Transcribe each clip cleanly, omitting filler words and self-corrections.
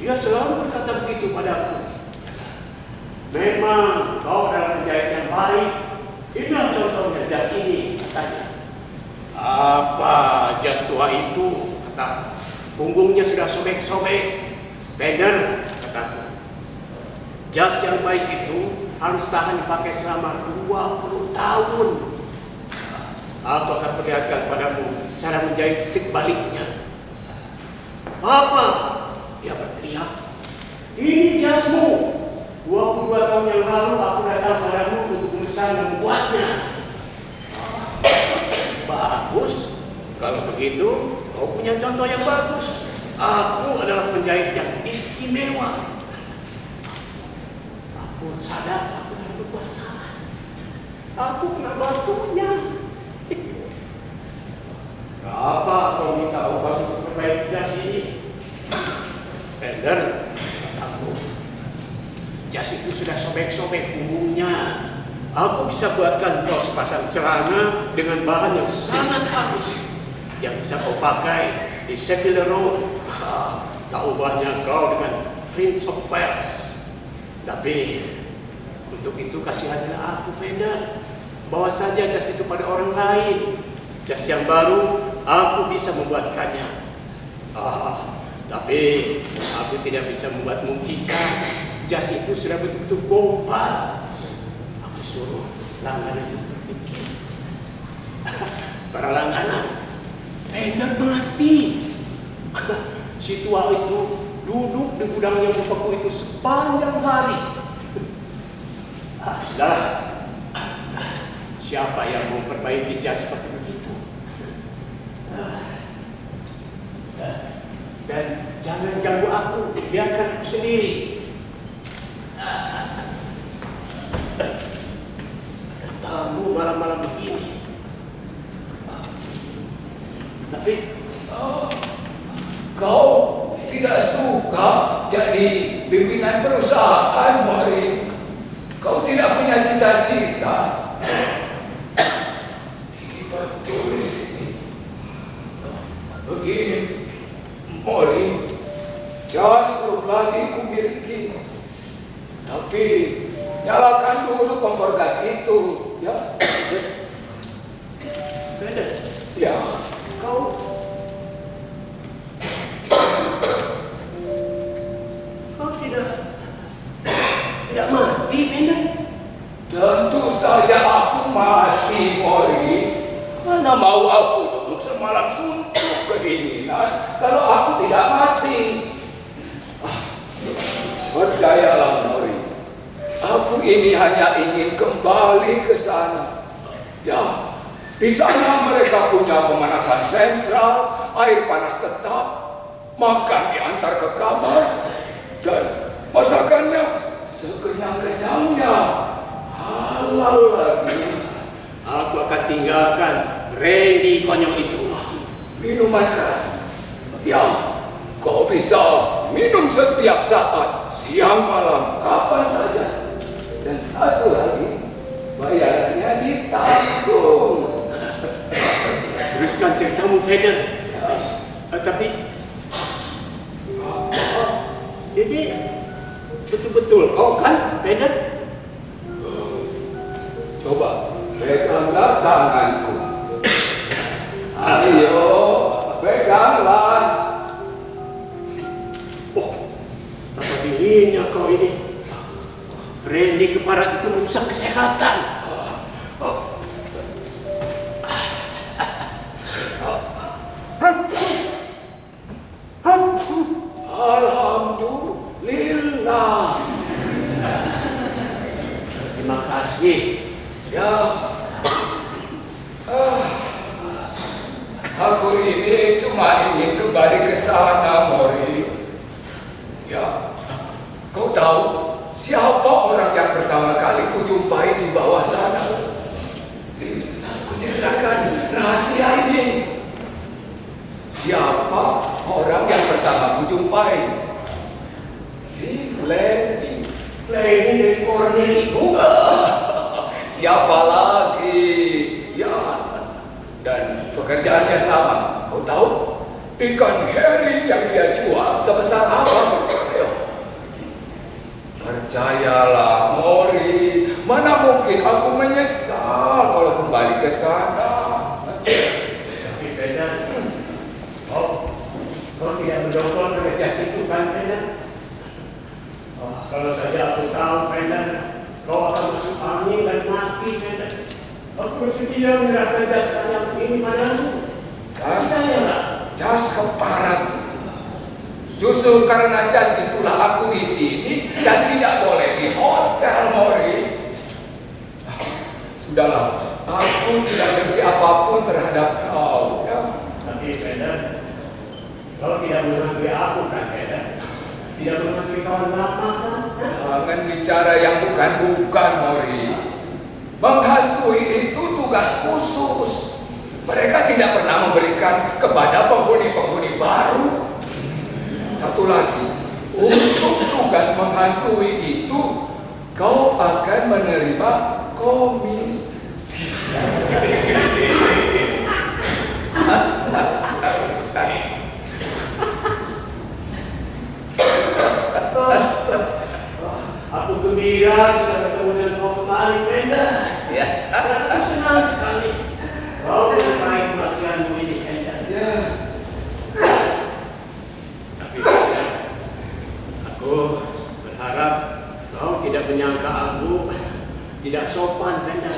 Dia selalu berkata begitu padaku. Memang kau adalah penjahit yang baik. Inilah contohnya jas ini, katanya. Apa jas tua itu? Kata. Punggungnya sudah sobek-sobek. Bender, kataku. Jas yang baik itu harus tahan dipakai selama 20 tahun. Aku akan perlihatkan padamu cara menjahit stik baliknya. Apa? Dia berteriak. Ini jasmu. 22 tahun yang lalu aku datang padamu untuk memesan membuatnya. Bagus. Kalau begitu, kau punya contoh yang bagus. Aku adalah penjahit yang istimewa. Aku sadar aku telah berbuat salah. Aku kena basuhnya. Apa kau minta obat untuk perbaiki jas ini? Bender, kataku. Jas itu sudah sobek-sobek punggungnya. Aku bisa buatkan kau sepasang celana dengan bahan yang sangat halus yang bisa kau pakai di Sheffield Road. Tak ubahnya kau dengan Prince of Wales. Tapi untuk itu kasihanlah aku, Bender. Bawa saja jas itu pada orang lain. Jas yang baru aku bisa membuatkannya. Tapi aku tidak bisa membuat mukjizat. Jas itu sudah betul-betul bomba. Aku suruh langganan seperti itu. Para langganan, Bender mati. Si tua itu duduk di gudang yang beku itu sepanjang hari. Sudah. Siapa yang mau perbaiki jas seperti begitu? Dan jangan ganggu aku, biarkan aku sendiri. Ada tamu malam-malam begini. Tapi kau tidak suka jadi pimpinan perusahaan, Mori. Kau tidak punya cita-cita. Kita tulis ini. Begini, Mori, jas lagi ku miliki. Tapi nyalakan dulu kompor gas itu, ya. Bender, Ya, kau tidak mati, Bender. tentu saja aku mati, Mori. Mana mau aku duduk semalam suntuk kedinginan kalau aku tidak mati. Percayalah, Mori. Aku ini hanya ingin kembali ke sana. Ya, di sana mereka punya pemanasan sentral, air panas tetap, makan diantar ke kamar, dan masakannya sekenyang-kenyangnya. Halal lagi. Aku akan tinggalkan Randy konyol itu. Minuman keras. Ya, kau bisa minum setiap saat, siang malam, kapan saja. Dan satu lagi, bayarnya ditanggung. Teruskan ceritamu, Bender. Tapi jadi betul-betul kau kan, Bender? Coba peganglah tanganku. Ayo, peganglah. Oh, apa dirinya kau ini? Randy keparat itu merusak kesehatan. Alhamdulillah. Terima kasih. Ya, aku ini cuma ingin kembali ke sana, Mori. Ya, kau tahu siapa orang yang pertama kali kujumpai di bawah sana? Aku ceritakan rahasia ini. Siapa orang yang pertama kujumpai? Si Lady. Lady dari Cornell itu. Siapa lagi? Ya, dan pekerjaannya sama. Kau tahu? Ikan herring yang dia jual sebesar apa? Ya, Kalau saja aku tahu, Pender, kau akan masuk angin dan mati, Pender. Aku bersedia menyerahkan jas yang ini padamu. Jas keparat. Justru karena jas itulah aku di sini dan tidak boleh di hotel, Mori. Sudahlah, aku tidak ngerti apapun terhadap kau. Ya. Tapi, Pender, kau tidak mengakui aku, kan, Pender? Tidak mengakui kawan lama, kan? Jangan bicara yang bukan-bukan, Mori. Menghantui itu tugas khusus. Mereka tidak pernah memberikan kepada penghuni-penghuni baru. Satu lagi, untuk tugas menghantui itu, kau akan menerima komis. Aku gembira bisa ketemu dengan kau kembali, Pender. Ya, aku senang sekali. Kau menyukai kematianmu ini, Pender. Ya. Tapi, Pender, aku berharap kau tidak menyangka aku tidak sopan, Pender.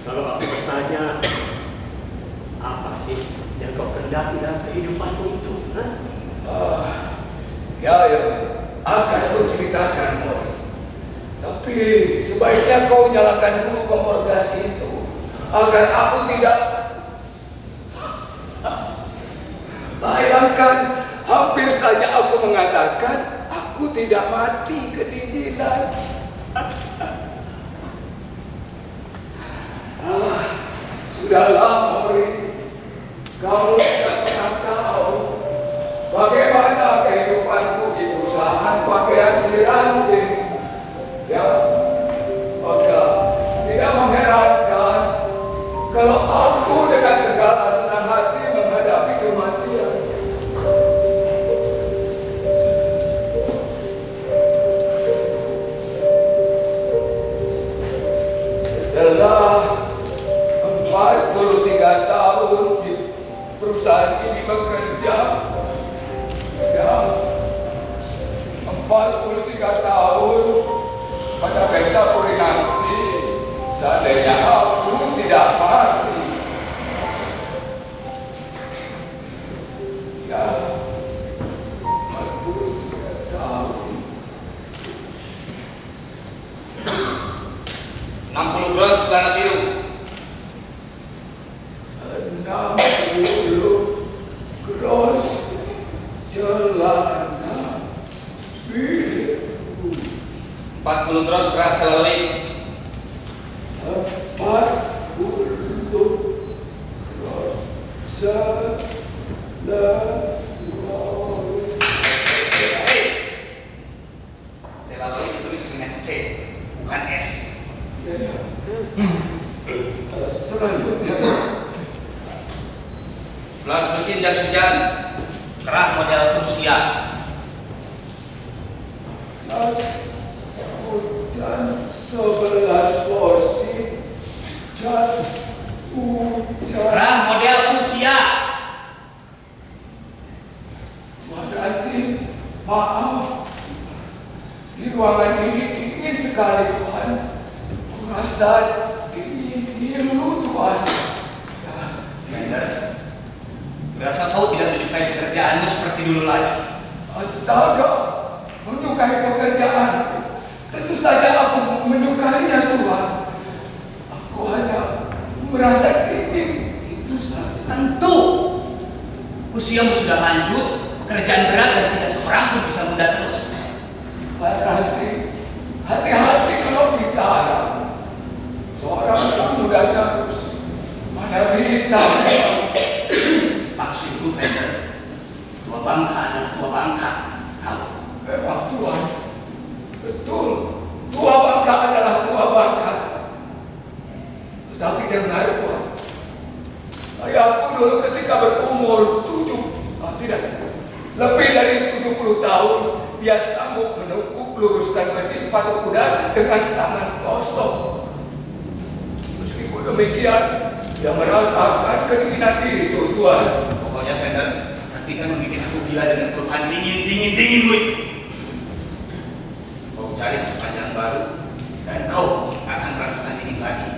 Kalau aku bertanya, apa sih yang kau kendaki dalam kehidupanmu itu? Ya, akan aku ceritakan, Mori. Tapi sebaiknya kau nyalakan dulu kompor gas itu agar aku tidak. Bayangkan, hampir saja aku mengatakan aku tidak mati kedinginan. Sudahlah, Mori. Kamu tidak pernah tahu bagaimana kehidupanku di perusahaan pakaian si Ranting. Ya, maka tidak mengherankan kalau aku dengan segala senang hati menghadapi kematian. Setelah 43 tahun di perusahaan ini bekerja, ya, 43 tahun pada pesta puri nanti, seandainya aku tidak mati, ya, 43 tahun. 60 bros celana biru. 60 gross celana biru. 40 bros keras selalu. 40 gross celana. Selalu ditulis dengan C, bukan S. Selanjutnya, Gelas mesin jas hujan, kerah model Rusia. jas hujan 11 porsi, jas hujan. Kerah model Rusia. Berarti, maaf, di ruangan ini dingin sekali, Tuhan. Kurasa dingin Tuhan. Ya, Pender, berasa kau tidak menyukai pekerjaanmu seperti dulu lagi. astaga, menyukai pekerjaan. Tentu saja aku menyukainya, Tuhan. Aku hanya merasa dingin, itu saja. Tentu, usiamu sudah lanjut, pekerjaan berat dan tidak seorang pun bisa muda terus. Hati-hati kalau bicara. Seorang yang muda terus, mana bisa? Maksudku, Pender, tua bangka adalah tua bangka. Tahu? Memang Tuhan, betul. Tua bangka adalah tua bangka. Tetapi dengar, Tuhan, ayahku dulu ketika berumur lebih dari 70 tahun, dia sanggup menukuk luruskan besi sepatu kuda dengan tangan kosong. Meskipun demikian, dia merasakan kedinginan itu, Tuhan. Pokoknya, Fender, nanti kan membuat aku gila dengan keluhan dingin-dingin itu. baru dan kau akan merasakan ini lagi.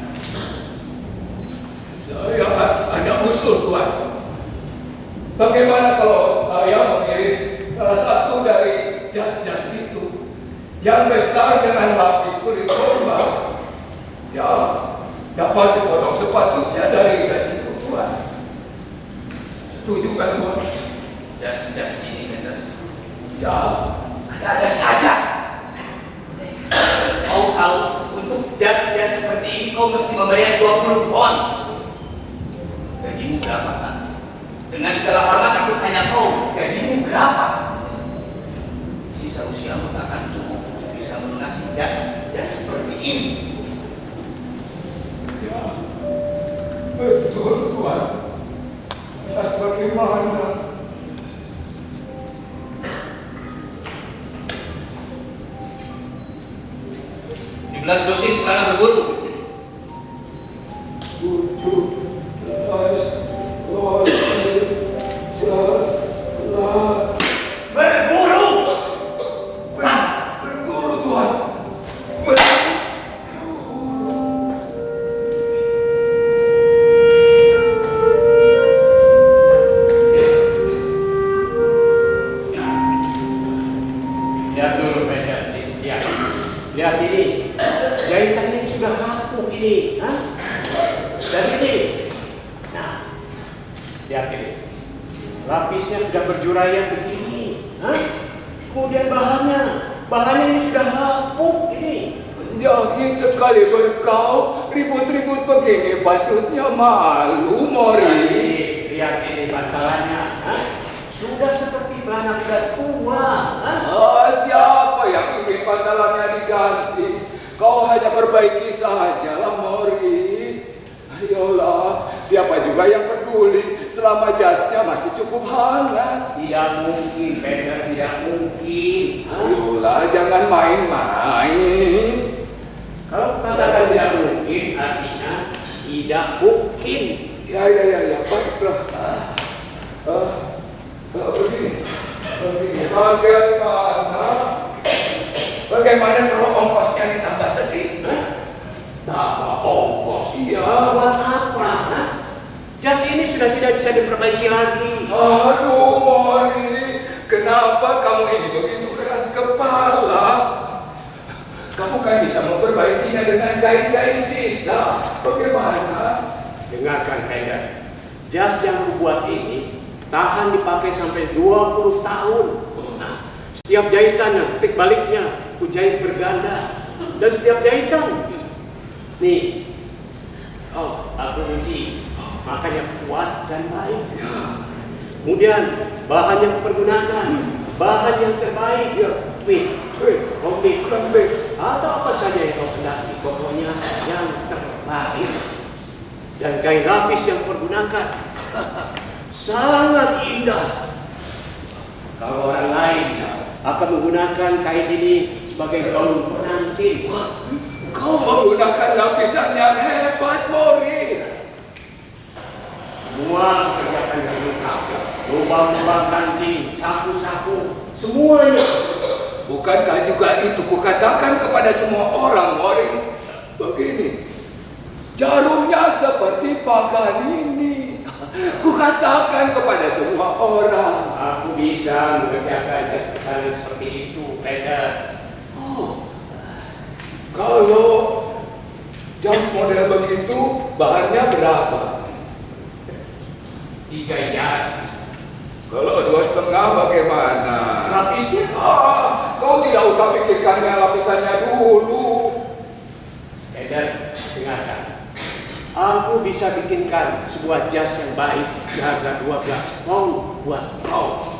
Saya ada usul, Tuan. Bagaimana kalau saya mengirim salah satu dari jas-jas itu yang besar dengan lapis kulit korban, ya dapat dipotong sepatutnya dari gajiku, Tuan. Setuju kan, Tuan? Jas-jas ini, Bender. Ya, Ada saja. Kau tahu, untuk jas-jas seperti ini kau mesti membayar 20 pound. Gajimu berapa, kan? Dengan segala hormat aku tanya kau, gajimu berapa? Sisa usiamu tak akan cukup untuk bisa melunasi jas-jas seperti ini. ya, betul, Tuan. Atas bagaimana? 17 dosis celana berburu. Berburu! Berburu, Tuan. Lihat dulu, Bender. Lihat. Lihat ini. Jahitan ini sudah rapuh ini. Hah? Dan ini. Nah. Lihat ini. Lapisnya sudah berjurayan begini. Hah? Kemudian bahannya. Bahannya ini sudah rapuh ini. Yakin sekali berkau ribut-ribut begini, patutnya malu, Mori. Lihat ini bantalannya. Hah? Sudah seperti anak muda tua. Hah? Siapa yang ingin bantalannya diganti? Kau hanya perbaiki sajalah, Mori. Ayolah, siapa juga yang peduli selama jasnya masih cukup hangat. Tidak mungkin, Bender, tidak mungkin. Hah? Ayolah, jangan main-main. Kalau katakan tidak mungkin, artinya tidak mungkin. Ya, baiklah. Begini. Bagaimana kalau ongkosnya ditambah sedikit? Tambah ongkos. Iya. Buat apa? Hah? Jas ini sudah tidak bisa diperbaiki lagi. Aduh, Mori, kenapa kamu ini begitu keras kepala? Kamu kan bisa memperbaikinya dengan kain-kain sisa. Bagaimana? Dengarkan, Bender. Jas yang kubuat ini tahan dipakai sampai 20 tahun. Nah, setiap jahitannya, titik baliknya, kujahit berganda. Dan setiap jahitan, nih, aku uji, makanya kuat dan baik. Kemudian, bahan yang kupergunakan, bahan yang terbaik, komik, atau apa saja yang kau kendaki, pokoknya yang terbaik. Dan kain lapis yang kupergunakan, sangat indah. Kalau orang lain akan menggunakan kain ini sebagai gaun pengantin. Kau menggunakan lapisan yang hebat, Mori. Semua kerjakan dengan lengkap. Lubang-lubang kancing, sapu-sapu, semuanya. Bukankah juga itu kukatakan kepada semua orang, Mori? Begini, jarumnya seperti pakan ini. Kukatakan kepada semua orang. Aku bisa mengerjakan jas kesalahan seperti itu, Bender. Kalau jas model begitu, bahannya berapa? 3 yard. Kalau 2,5 bagaimana? Lapisnya? Kau tidak usah pikirkannya lapisannya dulu. Bender, dengarkan. Aku bisa bikinkan sebuah jas yang baik seharga 12 pound buat kau.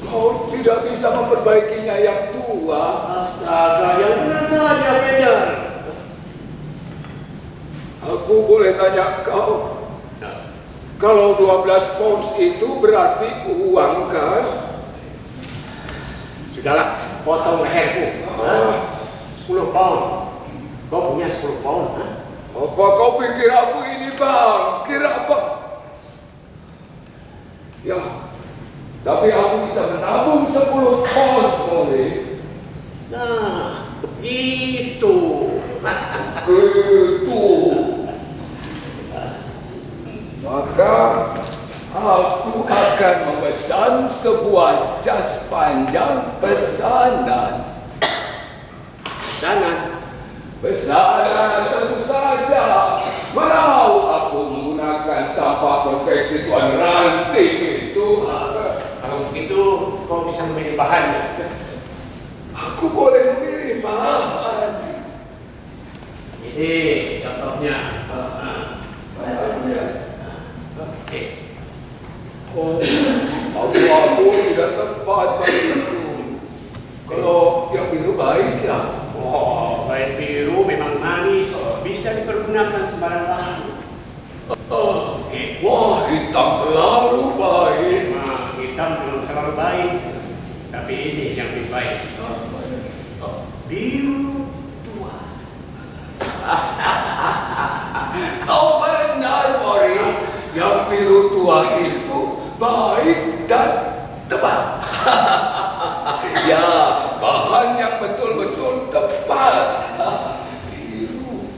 Kau tidak bisa memperbaikinya yang tua. Astaga, yang benar saja, Bender. Aku boleh tanya kau, kalau 12 pounds itu berarti uang kan? Sudahlah, potong leherku. 10 pound. Kau punya 10 pound, ha? Apa kau pikir aku ini bangkir apa? Ya, tapi aku bisa menabung 10 pounds, Mori. Nah, begini. Itu. Maka aku akan memesan sebuah jas panjang pesanan. Pesanan tentu saja. Mau aku menggunakan sampah konveksi tuan ranting itu. Kalau begitu, kau bisa memilih bahannya. Aku boleh memilih bahan. Ini contohnya. Oke. Oh, abu-abu tidak tepat bagiku. Kalau yang biru baik ya. Oh, baik biru memang manis, bisa dipergunakan sembarangan. Oke. Wah, hitam selalu baik. Memang hitam memang selalu baik, tapi ini yang lebih baik. Biru tua. Kau benar, Mori. Yang biru tua itu baik dan tebal. Ya, bahan yang betul-betul tepat. Biru.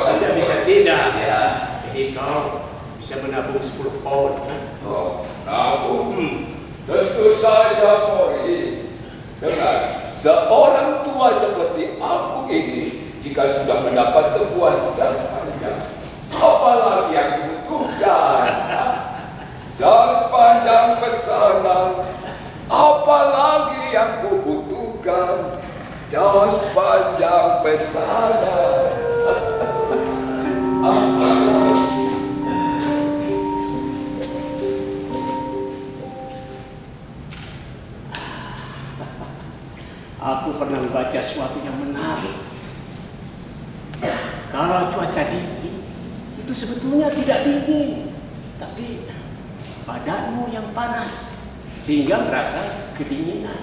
Anda bisa tidak ya. Jadi kau bisa menabung 10 pound. Oh, nabung. Tentu saja, Mori. Dengar, seorang tua seperti aku ini, jika sudah mendapat sebuah jas panjang, apalagi yang dibutuhkan? Jas panjang pesanan, apalagi yang kubutuhkan? Jas panjang pesanan. Aku pernah membaca sesuatu yang menarik. Kalau cuaca dingin, itu sebetulnya tidak dingin, tapi badanmu yang panas, sehingga merasa kedinginan.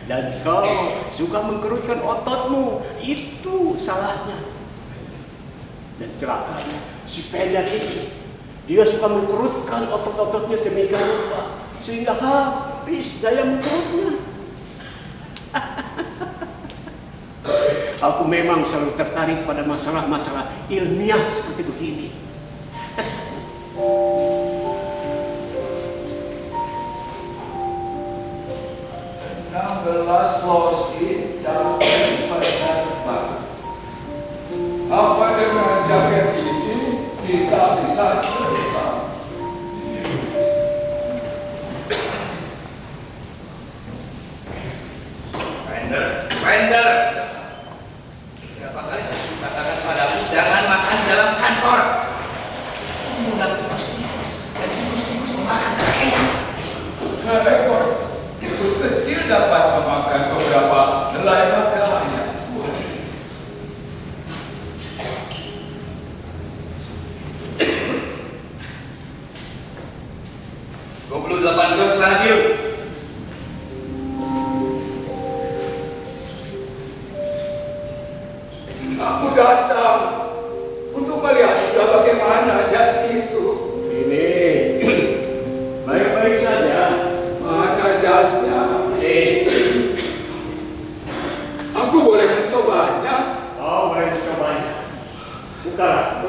Dan kau suka mengkerutkan ototmu, itu salahnya. Dan celakanya, si Fender ini, dia suka mengkerutkan otot-ototnya semikian rupa, sehingga habis daya mengkerutnya. Aku memang selalu tertarik pada masalah-masalah ilmiah seperti begini. 16 losi jaket penerbangan. Apa dengan jaket ini tidak bisa terbang? Render. Berapa kali aku katakan padamu jangan makan dalam kantor. Mudah terus dan terus memakan pakaian. Ekor tikus kecil dapat memakan beberapa helai pakaian. 28 dus celana biru. Aku datang untuk melihat sudah bagaimana jas itu. Ini baik-baik saja. Mana jasnya? Aku boleh mencobanya. Kau boleh mencobanya. Bukalah.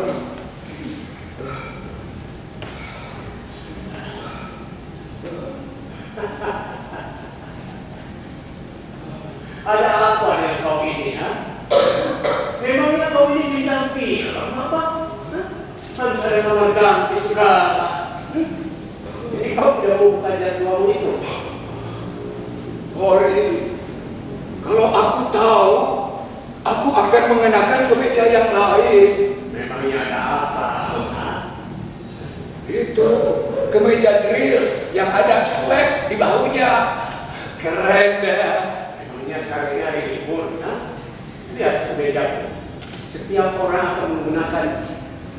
Ada apa dengan kau ini, ha? Memangnya kau ini bintang film apa? Harus ada nomor ganti segala. Jadi kau tidak mau buka jas mau itu? Mori, kalau aku tahu, aku akan mengenakan kemeja yang lain. Memangnya ada apa? Ha? Itu kemeja drill yang ada klep di bahunya. Keren deh. Memangnya sehari-hari libur, ha? Lihat kemeja. Setiap orang akan menggunakan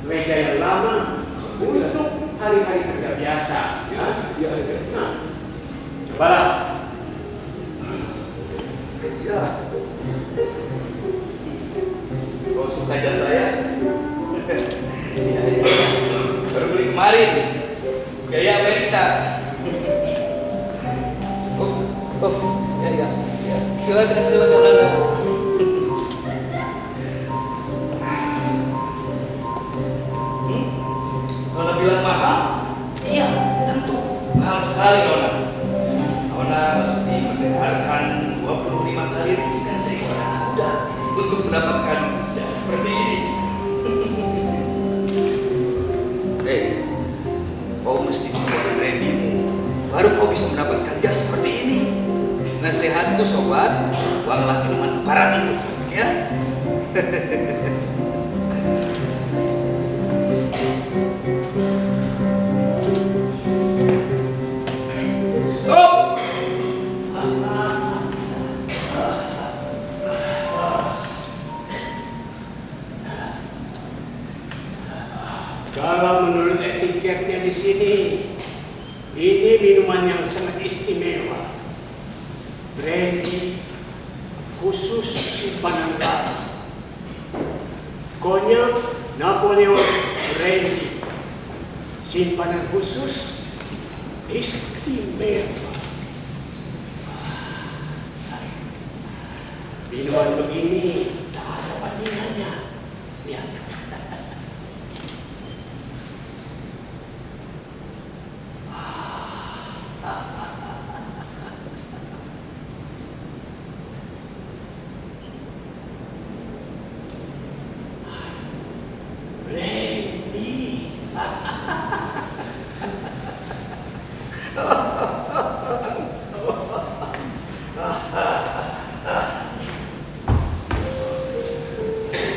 kemeja yang lama untuk hari-hari kerja biasa. Ha? Ya. Nah, cobalah. Ya. Kau suka jas saya? Baru beli kemarin. Gaya Amerika. Ya. Silakan. nasihatku sobat, buanglah minuman keparat itu, ya. Stop! Kalau menurut etiketnya di sini, ini minuman yang sangat istimewa. Brandy khusus simpanan lama. Konyak Napoleon Brandy simpanan khusus istimewa. Minuman begini tak ada bandingannya. Ya.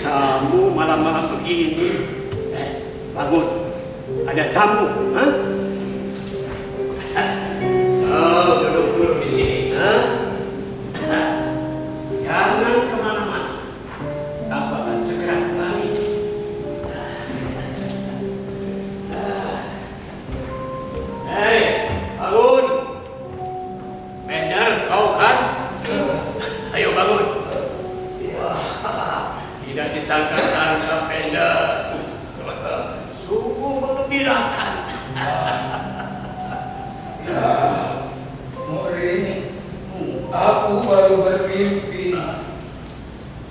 Kamu malam-malam begini, bangun, ada tamu, ha? Oh, duduk dulu di sini, ha? Jangan kemana-mana, aku akan segera kembali. Hei, bangun, Bender, kau kan? Ayo bangun. Tidak disangka-sangka, Bender. Sungguh mengembirakan. Ya, Mori, aku baru bermimpi.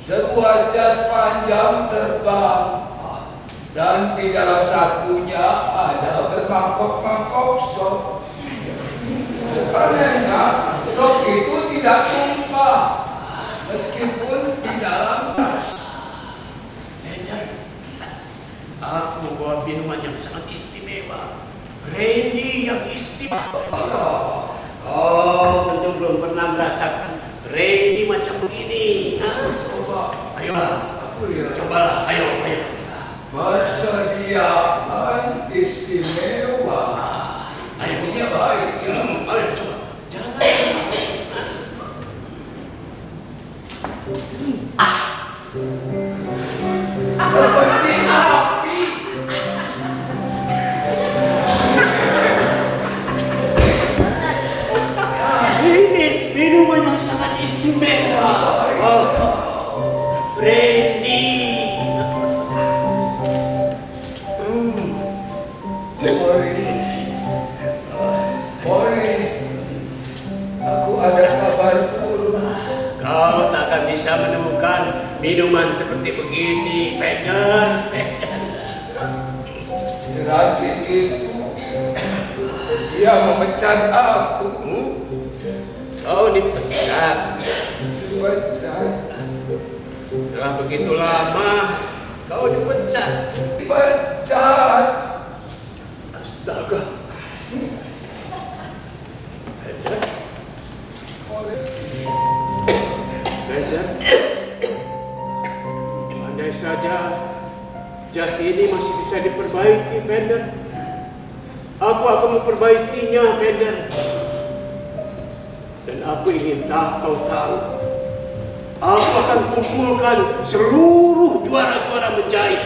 Sebuah jas panjang terbang. Dan di dalam satunya ada bermangkok-mangkok sop. Anehnya, sop itu tidak tumpah. Meskipun di dalam tas. Aku membawa minuman yang sangat istimewa. Brandy yang istimewa. Oh, tentu belum pernah merasakan brandy macam begini. Coba. Ayolah, Aku lihat. cobalah. Ayo. Persediaan istimewa. Artinya baik. Ya. Ayo coba. Jangan. Seperti api. Ini minuman yang sangat istimewa. Oh, brandy. Mori, aku ada kabar buruk. Kau tak akan bisa menemukan minuman seperti begini, Bender. Si Rajin itu, dia memecat aku. Kau dipecat. Dipecat. Setelah begitu lama, kau dipecat. Dipecat. Astaga. Bender, andai saja jas ini masih bisa diperbaiki, Bender. Aku akan memperbaikinya, Bender. Dan aku ingin kau tahu, aku akan kumpulkan seluruh juara-juara menjahit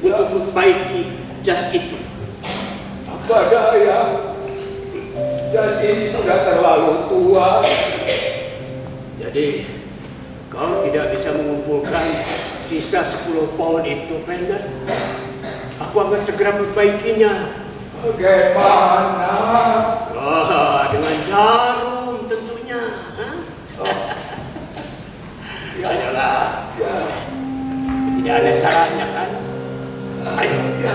untuk memperbaiki jas itu. Apa daya? Jas ini sudah terlalu tua. Jadi, kau tidak bisa mengumpulkan sisa 10 pound itu, Bender. Aku akan segera memperbaikinya. Bagaimana? Wah, dengan jarum tentunya. Ayolah. Ya. Tidak ada salahnya kan? Ayo. Ya.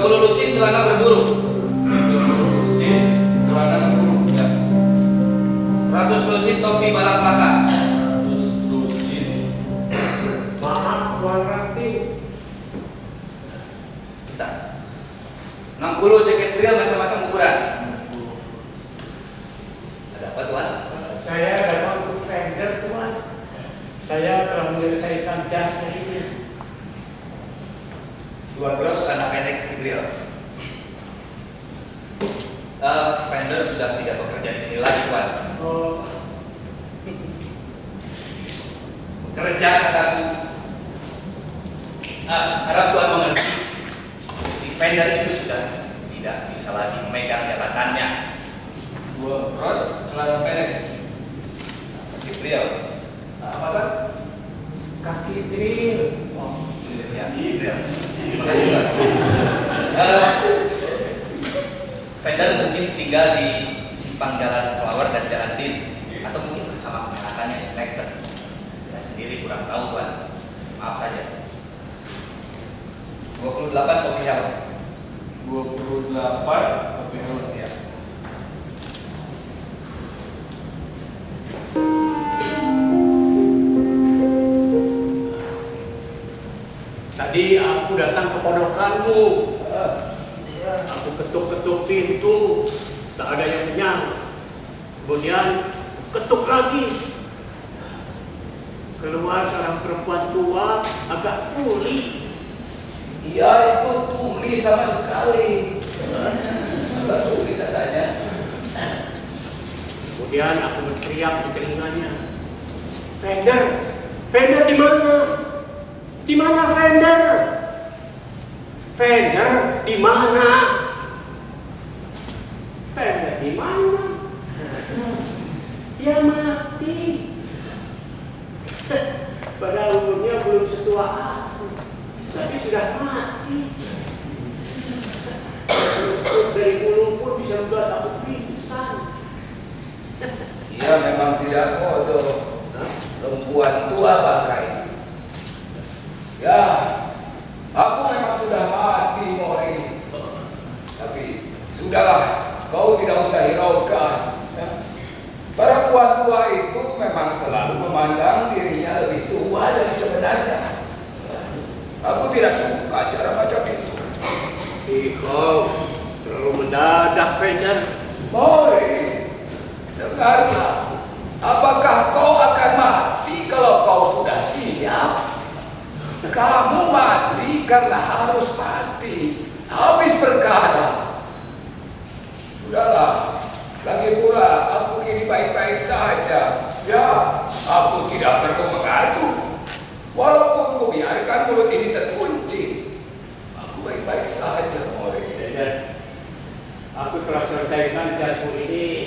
Lusin celana berburu. 30 lusin celana berburu. Ya. 200 lusin topi balap belakang. Maaf, Tuan Rati. Kita 60 jaket drill macam-macam ukuran. Ada apa Tuan? Saya datang untuk tender, Tuan. Saya telah menyelesaikan jasnya ini. 2 bros anak pendek di grill. Vendor sudah tidak bekerja di sini lagi, Tuan. Oh, Kerja akan harap Tuan mengerti. Si vendor itu sudah tidak bisa lagi memegang jabatannya. 2 bros celana pendek di grill. Apa Tuan? kaki drill. Oh, ya, grill. Terima kasih Tuan. Vendor mungkin tinggal di simpang jalan Flower dan jalan Din, atau mungkin bersama keponakannya yang Nectar. Saya sendiri kurang tahu Tuan, maaf saja. 28 kopi helm. 28 kopi helm Ya. Tadi aku datang ke ponokanmu. Aku ketuk-ketuk pintu, tak ada yang kenyang. Kemudian ketuk lagi. Keluar seorang perempuan tua, agak tuli. Iya, itu tuli sama sekali. Agak tuli katanya. Kemudian aku berteriak di telinganya, Vendor, Vendor di mana? Di mana Vendor? Vendor di mana? Vendor di mana? Dia mati. Pada umurnya belum setua aku, tapi sudah mati. Dari bulu pun bisa membuat aku pingsan. Ia memang tidak bodoh. Perempuan tua bangkai. Ya, aku memang sudah mati, Mori. Tapi sudahlah, kau tidak usah hiraukan. Ya. Perempuan tua itu memang selalu memandang dirinya lebih tua dari sebenarnya. Aku tidak suka cara macam itu. Kau terlalu mendadak, Vendor. Mori, dengarlah. Apakah kau akan mati kalau kau sudah siap? Kamu mati karena harus mati. Habis perkara. Sudahlah. Lagi pula, aku kini baik-baik saja. Ya, aku tidak perlu mengadu. Walaupun ku biarkan mulut ini terkunci. Aku baik-baik saja, Mori. Vendor, aku telah selesaikan jasmu ini